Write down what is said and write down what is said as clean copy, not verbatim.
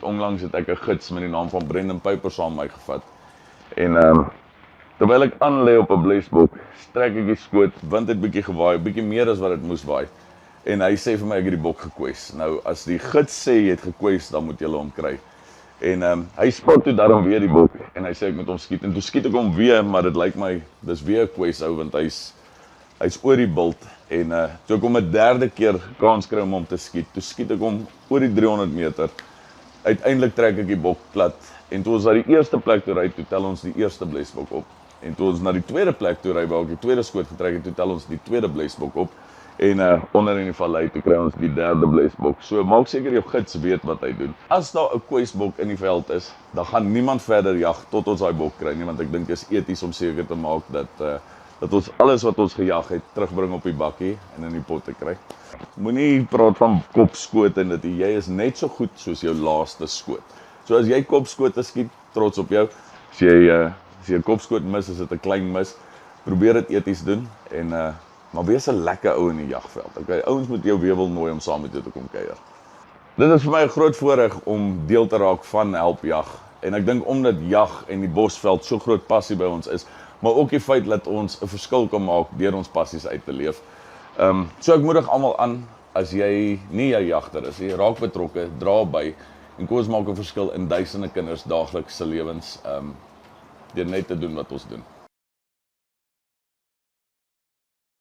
Onlangs het ek 'n gids met die naam van Brendan Piper saam met my gevat. En terwyl ek aan lê op 'n blesbok, strek ek die skoot, wind het bietjie gewaai, bietjie meer as wat dit moes waai. En hy sê vir my ek het die bok gekwes. Nou as die gids sê jy het gekwes, dan moet jy hom kry. En hy spot toe daarom weer die bok en hy sê ek moet hom skiet. En toe skiet ek hom weer, maar dit lyk my dis weer 'n kwes ou want hy's oor die bult. En toe ek hom 'n derde keer kans kry om hom te skiet, toe skiet ek hom oor die 300 meter. Uiteindelik trek ek die bok plat. En toe ons na die eerste plek toe ry, toe tel ons die eerste blesbok op. En toe ons na die tweede plek toe ry, waar ek die tweede skoot getrek het, toe tel ons die tweede blesbok op. En onder in die vallei toe kry ons die derde blesbok. So maak seker jou gids weet wat hy doen. As daar 'n kwesbok in die veld is, dan gaan niemand verder jag tot ons daai bok kry nie, want ek dink dit is eties om seker te maak dat ons alles wat ons gejag het terugbring op die bakkie en in die pot te kry. Moenie praat van kopskoot en dit jy is net so goed soos jou laaste skoot. So as jy kopskote skiet, trots op jou. As jy 'n kopskoot mis, is dit 'n klein mis. Probeer dit eties doen en maar wees 'n lekker ou in die jagveld. Okay, ouens moet jou weer wil nooi om saam met jou te kom kuier. Dit is vir my 'n groot voorreg om deel te raak van Help Jag. En ek dink omdat jag en die bosveld so groot passie by ons is, maar ook die feit dat ons 'n verskil kan maak deur ons passies uit te leef. So ek moedig almal aan, as jy nie 'n jagter is nie, raak betrokke, dra by en kom ons maak 'n verskil in duisende kinders daagliks se lewens, deur net te doen wat ons doen.